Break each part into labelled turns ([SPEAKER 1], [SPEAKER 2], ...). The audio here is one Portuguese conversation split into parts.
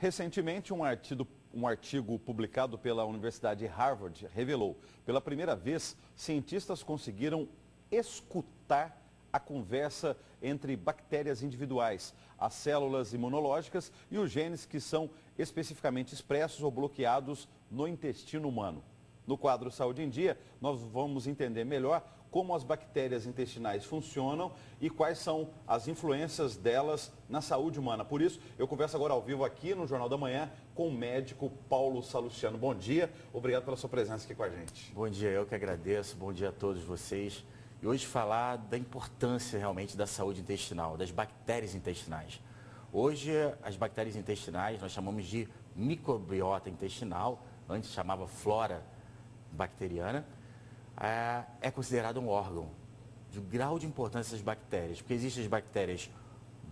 [SPEAKER 1] Recentemente, um artigo publicado pela Universidade Harvard revelou, pela primeira vez, cientistas conseguiram escutar a conversa entre bactérias individuais, as células imunológicas e os genes que são especificamente expressos ou bloqueados no intestino humano. No quadro Saúde em Dia, nós vamos entender melhor como as bactérias intestinais funcionam e quais são as influências delas na saúde humana. Por isso, eu converso agora ao vivo aqui no Jornal da Manhã com o médico Paulo Salustiano. Bom dia, obrigado pela sua presença aqui com a gente.
[SPEAKER 2] Bom dia, eu que agradeço, bom dia a todos vocês. E hoje falar da importância realmente da saúde intestinal, das bactérias intestinais. Hoje, as bactérias intestinais nós chamamos de microbiota intestinal, antes chamava flora bacteriana, é considerado um órgão de grau de importância das bactérias, porque existem as bactérias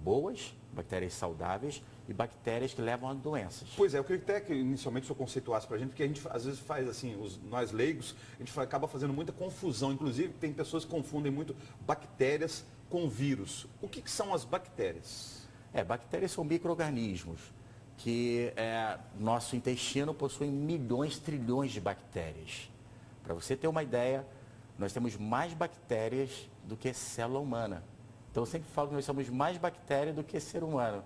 [SPEAKER 2] boas, bactérias saudáveis e bactérias que levam a doenças.
[SPEAKER 1] Pois é, eu queria até que inicialmente o senhor conceituasse para a gente, porque a gente às vezes faz assim, nós leigos, a gente acaba fazendo muita confusão, inclusive tem pessoas que confundem muito bactérias com vírus. O que são as bactérias?
[SPEAKER 2] Bactérias são micro-organismos que nosso intestino possui milhões, trilhões de bactérias. Para você ter uma ideia, nós temos mais bactérias do que célula humana. Então eu sempre falo que nós somos mais bactéria do que ser humano,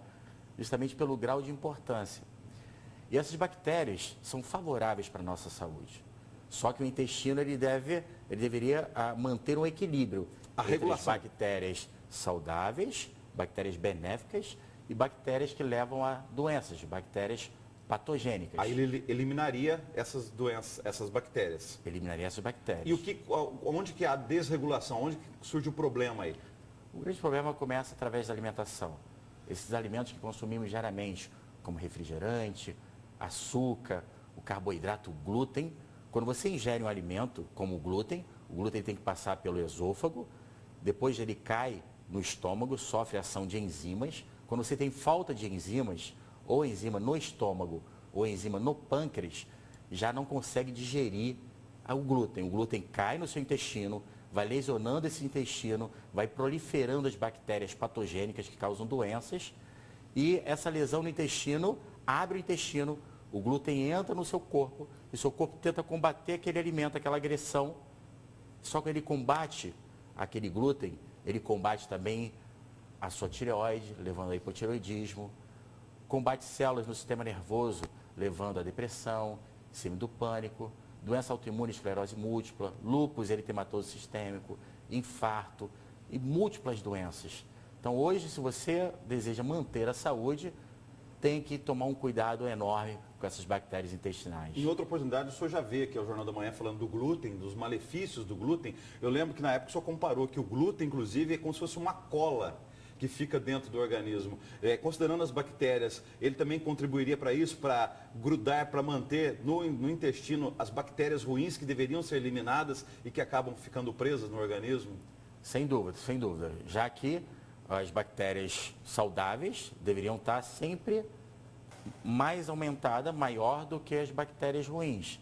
[SPEAKER 2] justamente pelo grau de importância. E essas bactérias são favoráveis para a nossa saúde. Só que o intestino ele deveria manter um equilíbrio entre as bactérias saudáveis, bactérias benéficas e bactérias que levam a doenças, bactérias patogênicas.
[SPEAKER 1] Aí ele eliminaria essas doenças, essas bactérias.
[SPEAKER 2] Eliminaria essas bactérias.
[SPEAKER 1] E onde que há a desregulação? Onde que surge o problema aí?
[SPEAKER 2] O grande problema começa através da alimentação. Esses alimentos que consumimos diariamente, como refrigerante, açúcar, o carboidrato, o glúten. Quando você ingere um alimento como o glúten tem que passar pelo esôfago, depois ele cai no estômago, sofre ação de enzimas. Quando você tem falta de enzimas, ou enzima no estômago, ou enzima no pâncreas, já não consegue digerir o glúten. O glúten cai no seu intestino, vai lesionando esse intestino, vai proliferando as bactérias patogênicas que causam doenças, e essa lesão no intestino abre o intestino, o glúten entra no seu corpo, e o seu corpo tenta combater aquele alimento, aquela agressão. Só que ele combate aquele glúten, ele combate também a sua tireoide, levando a hipotireoidismo, combate células no sistema nervoso, levando a depressão, síndrome do pânico, doença autoimune, esclerose múltipla, lúpus eritematoso sistêmico, infarto e múltiplas doenças. Então hoje, se você deseja manter a saúde, tem que tomar um cuidado enorme com essas bactérias intestinais.
[SPEAKER 1] Em outra oportunidade, o senhor já veio aqui ao Jornal da Manhã falando do glúten, dos malefícios do glúten. Eu lembro que na época o senhor comparou que o glúten, inclusive, é como se fosse uma cola que fica dentro do organismo. Considerando as bactérias, ele também contribuiria para isso, para grudar, para manter no intestino as bactérias ruins que deveriam ser eliminadas e que acabam ficando presas no organismo?
[SPEAKER 2] Sem dúvida, sem dúvida. Já que as bactérias saudáveis deveriam estar sempre mais aumentada, maior do que as bactérias ruins.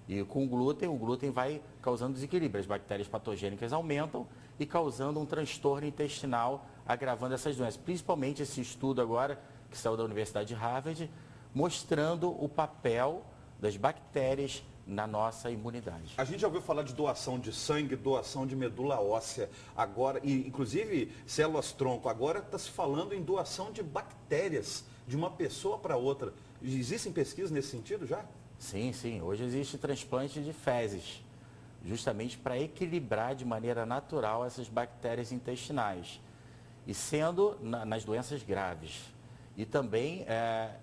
[SPEAKER 2] E com o glúten vai causando desequilíbrio. As bactérias patogênicas aumentam e causando um transtorno intestinal, agravando essas doenças. Principalmente esse estudo agora, que saiu da Universidade de Harvard, mostrando o papel das bactérias na nossa imunidade.
[SPEAKER 1] A gente já ouviu falar de doação de sangue, doação de medula óssea, agora, e inclusive células-tronco. Agora está se falando em doação de bactérias de uma pessoa para outra. Existem pesquisas nesse sentido já?
[SPEAKER 2] Sim, sim. Hoje existe transplante de fezes, justamente para equilibrar de maneira natural essas bactérias intestinais. E sendo nas doenças graves. E também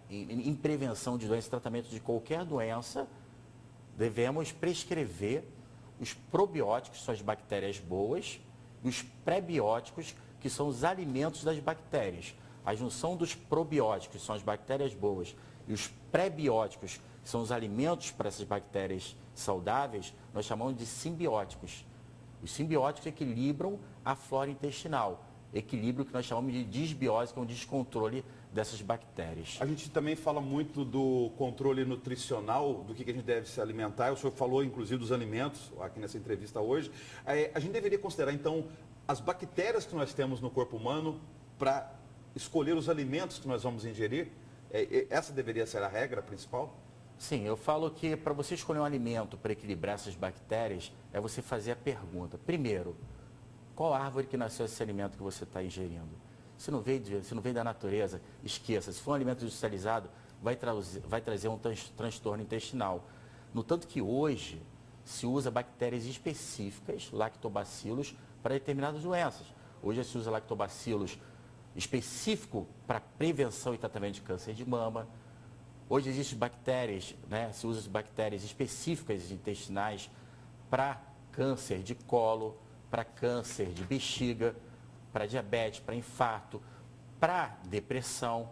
[SPEAKER 2] em prevenção de doenças, tratamento de qualquer doença, devemos prescrever os probióticos, que são as bactérias boas, e os prebióticos, que são os alimentos das bactérias. A junção dos probióticos, que são as bactérias boas, e os prebióticos, que são os alimentos para essas bactérias saudáveis, nós chamamos de simbióticos. Os simbióticos equilibram a flora intestinal. Equilíbrio que nós chamamos de disbiose, que é um descontrole dessas bactérias.
[SPEAKER 1] A gente também fala muito do controle nutricional, do que a gente deve se alimentar. O senhor falou, inclusive, dos alimentos, aqui nessa entrevista hoje. A gente deveria considerar, então, as bactérias que nós temos no corpo humano para escolher os alimentos que nós vamos ingerir? Essa deveria ser a regra principal?
[SPEAKER 2] Sim, eu falo que para você escolher um alimento para equilibrar essas bactérias, é você fazer a pergunta. Primeiro, qual árvore que nasceu esse alimento que você está ingerindo? Se não veio da natureza, esqueça. Se for um alimento industrializado, vai trazer um transtorno intestinal. No tanto que hoje se usa bactérias específicas, lactobacilos, para determinadas doenças. Hoje se usa lactobacilos específico para prevenção e tratamento de câncer de mama. Hoje existem bactérias, se usa bactérias específicas intestinais para câncer de colo, para câncer de bexiga, para diabetes, para infarto, para depressão.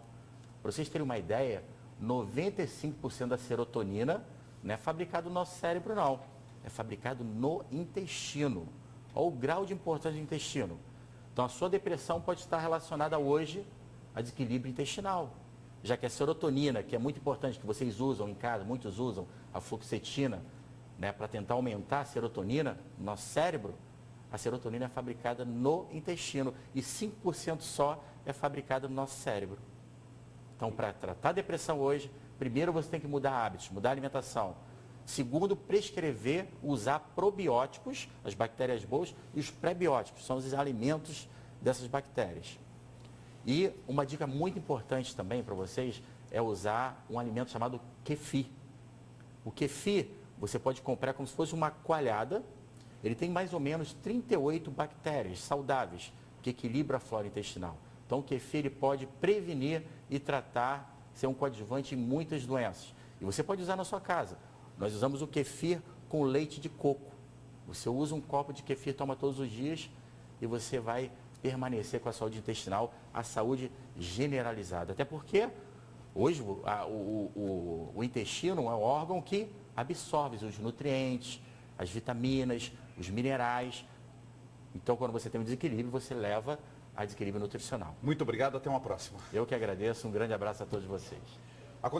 [SPEAKER 2] Para vocês terem uma ideia, 95% da serotonina não é fabricado no nosso cérebro, não. É fabricado no intestino. Olha o grau de importância do intestino. Então, a sua depressão pode estar relacionada hoje a desequilíbrio intestinal. Já que a serotonina, que é muito importante, que vocês usam em casa, muitos usam a fluoxetina, para tentar aumentar a serotonina no nosso cérebro, a serotonina é fabricada no intestino e 5% só é fabricada no nosso cérebro. Então, para tratar a depressão hoje, primeiro você tem que mudar hábitos, mudar a alimentação. Segundo, prescrever, usar probióticos, as bactérias boas, e os prebióticos, são os alimentos dessas bactérias. E uma dica muito importante também para vocês é usar um alimento chamado kefir. O kefir você pode comprar como se fosse uma coalhada. Ele tem mais ou menos 38 bactérias saudáveis que equilibram a flora intestinal. Então o kefir ele pode prevenir e tratar, ser um coadjuvante em muitas doenças. E você pode usar na sua casa. Nós usamos o kefir com leite de coco. Você usa um copo de kefir, toma todos os dias e você vai permanecer com a saúde intestinal, a saúde generalizada. Até porque hoje o intestino é um órgão que absorve os nutrientes, as vitaminas, os minerais. Então, quando você tem um desequilíbrio, você leva a desequilíbrio nutricional.
[SPEAKER 1] Muito obrigado, até uma próxima.
[SPEAKER 2] Eu que agradeço, um grande abraço a todos vocês.